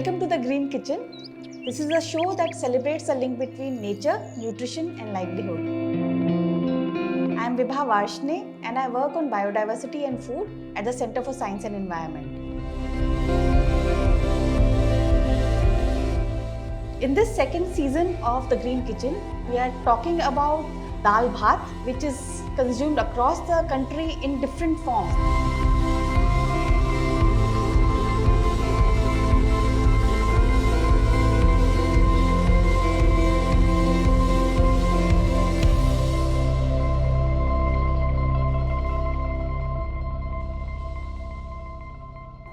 Welcome to the Green Kitchen. This is a show that celebrates the link between nature, nutrition, and livelihood. I am Vibha Varshney and I work on biodiversity and food at the Center for Science and Environment. In this second season of the Green Kitchen, we are talking about Dal Bhaat, which is consumed across the country in different forms.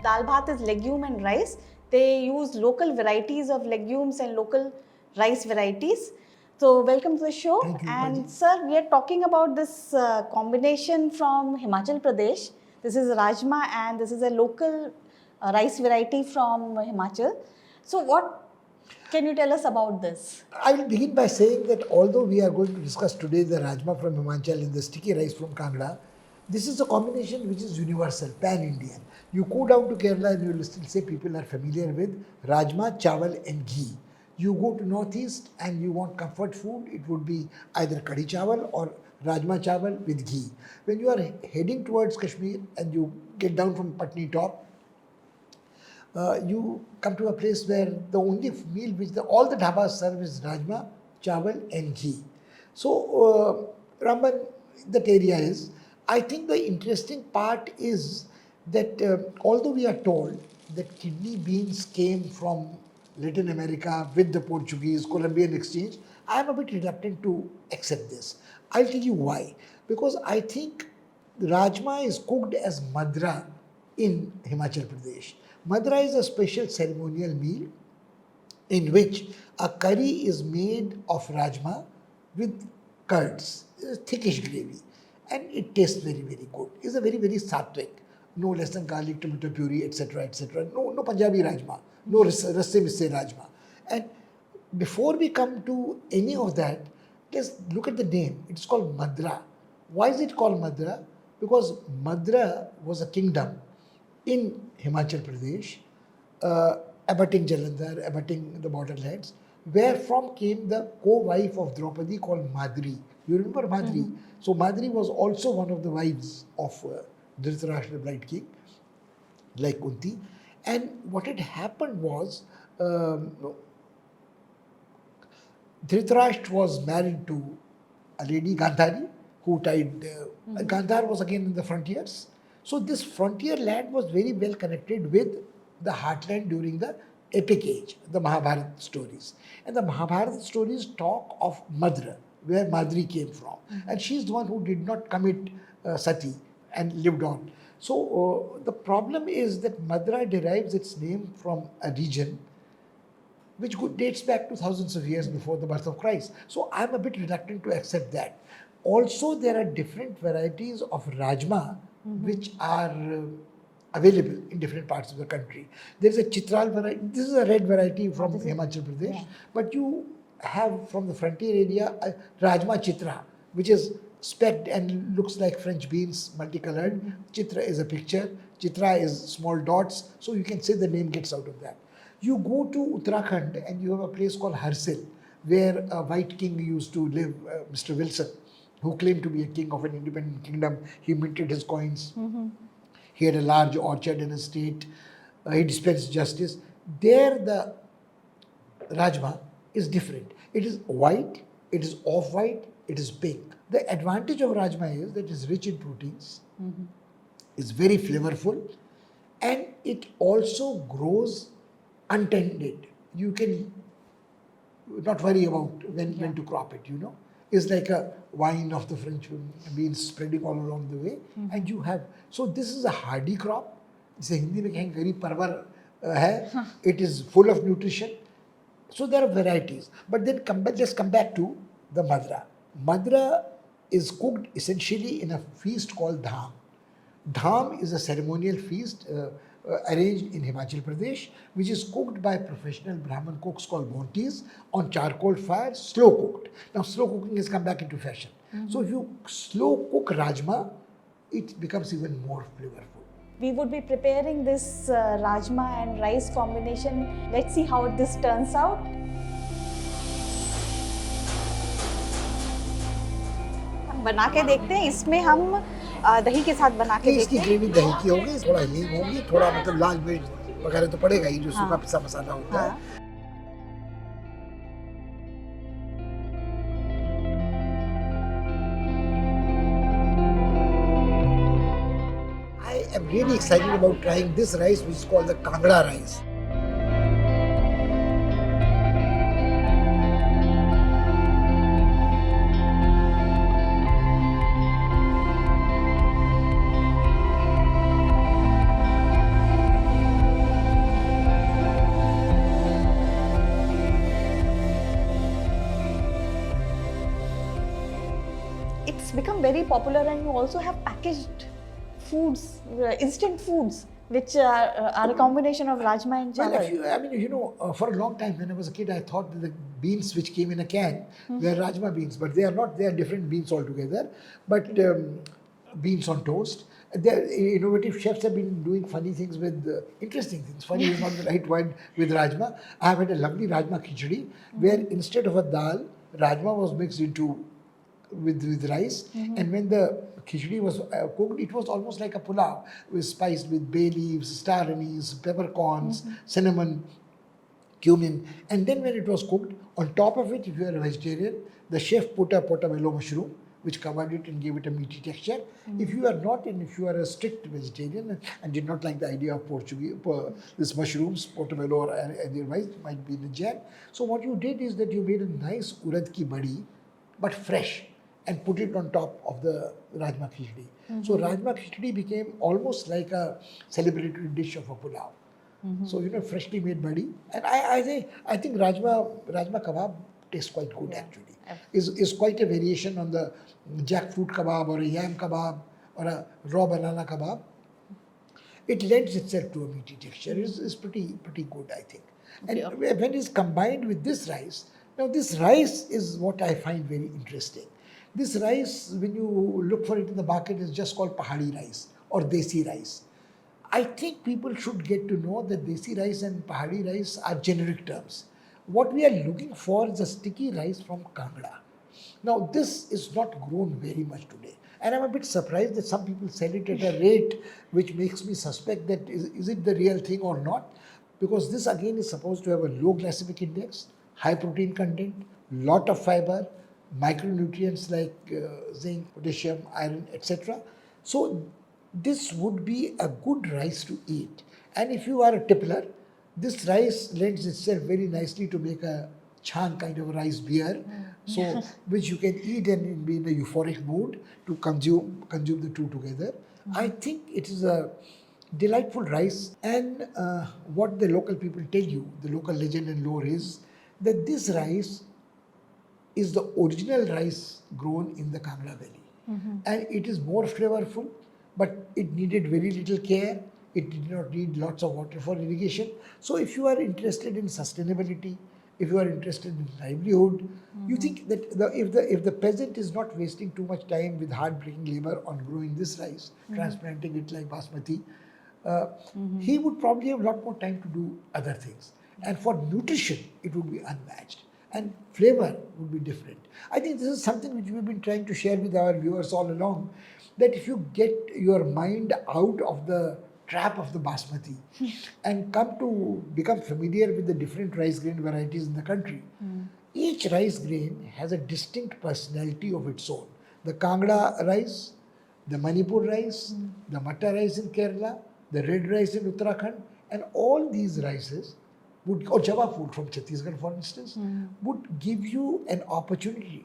Dal Bhaat is legume and rice. They use local varieties of legumes and local rice varieties. So welcome to the show. Thank you, and Bhaji. sir, we are talking about this combination from Himachal Pradesh. This is Rajma and this is a local rice variety from Himachal. So what can you tell us about this? I will begin by saying that although we are going to discuss today the Rajma from Himachal and the sticky rice from Kangra, this is a combination which is universal, pan-Indian. You go down to Kerala and you will still say people are familiar with Rajma, Chawal and ghee. You go to Northeast and you want comfort food, it would be either Kadi Chawal or Rajma Chawal with ghee. When you are heading towards Kashmir and you get down from Patni top, you come to a place where the only meal which all the dhabas serve is Rajma, Chawal and ghee. So, Ramban, that area is. I think the interesting part is that although we are told that kidney beans came from Latin America with the Portuguese Columbian exchange, I am a bit reluctant to accept this. I'll tell you why. Because I think Rajma is cooked as Madra in Himachal Pradesh. Madra is a special ceremonial meal in which a curry is made of Rajma with curds, thickish gravy. And it tastes very, very good. It's a very, very sattvic. No less than garlic, tomato puree, etc., etc. No Punjabi Rajma. No rasse misse Rajma. And before we come to any of that, let's look at the name. It's called Madra. Why is it called Madra? Because Madra was a kingdom in Himachal Pradesh, abutting Jalandhar, abutting the borderlands, where from came the co-wife of Draupadi called Madri. You remember Madri? Mm-hmm. So Madri was also one of the wives of Dhritarashtra, the Blight King, like Kunti. And what had happened was, Dhritarashtra was married to a lady, Gandhari, who tied. Gandhar was again in the frontiers. So this frontier land was very well connected with the heartland during the epic age, the Mahabharata stories. And the Mahabharata stories talk of Madra, where Madri came from. Mm-hmm. And she's the one who did not commit sati and lived on. So the problem is that Madra derives its name from a region which dates back to thousands of years before the birth of Christ. So I'm a bit reluctant to accept that. Also, there are different varieties of Rajma which are available in different parts of the country. There is a Chitral variety. This is a red variety from Himachal Pradesh. Yeah. But you have from the frontier area Rajma Chitra, which is specked and looks like French beans, multicolored. Mm-hmm. Chitra is a picture. Chitra is small dots. So you can say the name gets out of that. You go to Uttarakhand and you have a place called Harsil, where a white king used to live, Mr. Wilson, who claimed to be a king of an independent kingdom. He minted his coins. Mm-hmm. He had a large orchard and estate. He dispensed justice. There the Rajma is different. It is white, it is off-white, it is pink. The advantage of Rajma is that it is rich in proteins, it's very flavorful, and it also grows untended. You can not worry about when to crop it, you know. It's like a vine of the French beans spreading all along the way. And you have, so this is a hardy crop. It's a Hindi mein kahin gari parvar hai. It is full of nutrition. So there are varieties. But then let's come back to the Madra. Madra is cooked essentially in a feast called Dham. Dham is a ceremonial feast arranged in Himachal Pradesh, which is cooked by professional Brahmin cooks called Montis on charcoal fire, slow cooked. Now, slow cooking has come back into fashion. So, if you slow cook Rajma, it becomes even more flavorful. We would be preparing this rajma and rice combination. Let's see how this turns out. हम बना के देखते हैं, इसमें हम दही के साथ बना के इसकी देखते हैं। ग्रेवी दही की होगी, थोड़ा हींग होगी, थोड़ा मतलब लाल मिर्च वगैरह तो पड़ेगा ही, जो सूखा हाँ। पिसा मसाला होता है। हाँ। I am really excited about trying this rice, which is called the Kangra rice. It's become very popular, and you also have packaged foods, instant foods, which are a combination of rajma and Well, chawal. for a long time when I was a kid, I thought that the beans which came in a can were rajma beans, but they are not. They are different beans altogether. But beans on toast. Innovative chefs have been doing funny things with interesting things. Funny is not the right word with rajma. I have had a lovely rajma khichdi where instead of a dal, rajma was mixed into with rice, and when the khichdi was cooked, it was almost like a pulao. It was spiced with bay leaves, star anise, peppercorns, cinnamon, cumin, and then when it was cooked, on top of it, if you are a vegetarian, the chef put a portobello mushroom, which covered it and gave it a meaty texture. If you are not, and if you are a strict vegetarian and did not like the idea of this mushrooms, portobello or otherwise, it might be in the jam. So what you did is that you made a nice urad ki badi, but fresh, and put it on top of the rajma khichdi. So rajma khichdi became almost like a celebratory dish of a pulao. So freshly made badi, and I think rajma kebab tastes quite good actually. Is quite a variation on the jackfruit kebab or a yam kebab or a raw banana kebab. It lends itself to a meaty texture. It's pretty good, I think. And when it's combined with this rice, now this rice is what I find very interesting. This rice, when you look for it in the market, is just called pahadi rice or desi rice. I think people should get to know that desi rice and pahadi rice are generic terms. What we are looking for is a sticky rice from Kangra. Now, this is not grown very much today. And I'm a bit surprised that some people sell it at a rate which makes me suspect that is it the real thing or not? Because this again is supposed to have a low glycemic index, high protein content, lot of fiber, micronutrients like zinc, potassium, iron, etc. So this would be a good rice to eat. And if you are a tippler, this rice lends itself very nicely to make a chan kind of a rice beer, so which you can eat and be in a euphoric mood to consume the two together. I think it is a delightful rice, and what the local people tell you, the local legend and lore is that this rice is the original rice grown in the Kangra Valley. And it is more flavorful, but it needed very little care. It did not need lots of water for irrigation. So if you are interested in sustainability, if you are interested in livelihood, you think that if the peasant is not wasting too much time with hard-breaking labor on growing this rice, transplanting it like basmati, he would probably have a lot more time to do other things. And for nutrition, it would be unmatched. And flavor would be different. I think this is something which we've been trying to share with our viewers all along, that if you get your mind out of the trap of the basmati and come to become familiar with the different rice grain varieties in the country, each rice grain has a distinct personality of its own. The Kangra rice, the Manipur rice, the Matta rice in Kerala, the red rice in Uttarakhand, and all these rices or Java food from Chhattisgarh, for instance, would give you an opportunity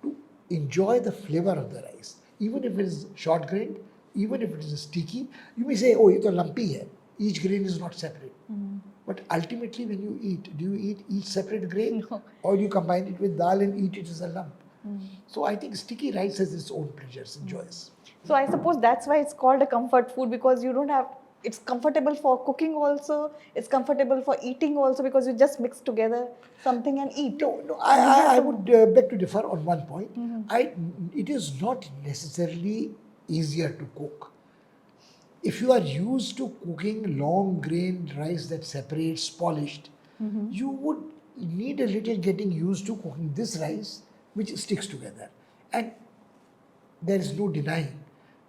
to enjoy the flavor of the rice. Even if it is short grained, even if it is sticky, you may say, oh, it's lumpy hai. Each grain is not separate. But ultimately, when you eat, do you eat each separate grain? No. Or you combine it with dal and eat it as a lump? So I think sticky rice has its own pleasures and joys. So I suppose that's why it's called a comfort food, because you don't have, it's comfortable for cooking also, it's comfortable for eating also, because you just mix together something and eat. No, I would beg to differ on one point. It is not necessarily easier to cook. if you are used to cooking long grained rice that separates polished, you would need a little getting used to cooking this rice which sticks together. And there is no denying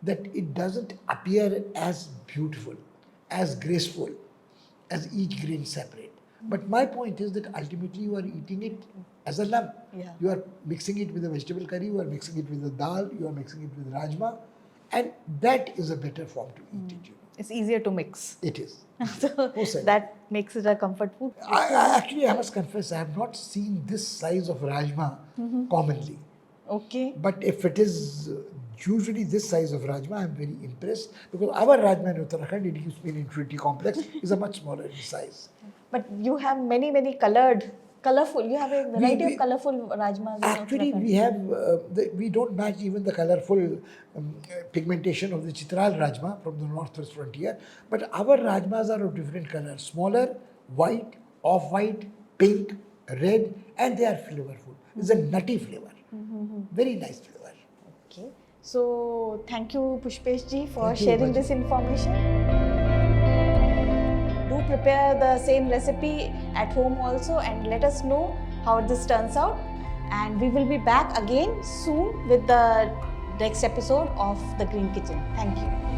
that it doesn't appear as beautiful, as graceful as each grain separate. But my point is that ultimately you are eating it as a lump. Yeah. You are mixing it with a vegetable curry, you are mixing it with a dal, you are mixing it with rajma, and that is a better form to eat it. It's easier to mix. It is. So Most certainly. that makes it a comfort food. Actually, I must confess, I have not seen this size of rajma commonly. Okay. But if it is usually this size of rajma, I am very impressed because our rajma in Uttarakhand, it gives me an infinity complex, is a much smaller in size. But you have many colorful. You have a variety we- of colorful rajmas. in Actually, Uttarakhand. we have we don't match even the colorful pigmentation of the Chitral Rajma from the northwest frontier, but our Rajmas are of different colors: smaller, white, off-white, pink, red, and they are flavorful. It's a nutty flavor, very nice flavor. Okay. So thank you, Pushpesh ji, for Thank you, sharing Vibha ji. this information. Do prepare the same recipe at home also and let us know how this turns out. And we will be back again soon with the next episode of The Green Kitchen. Thank you.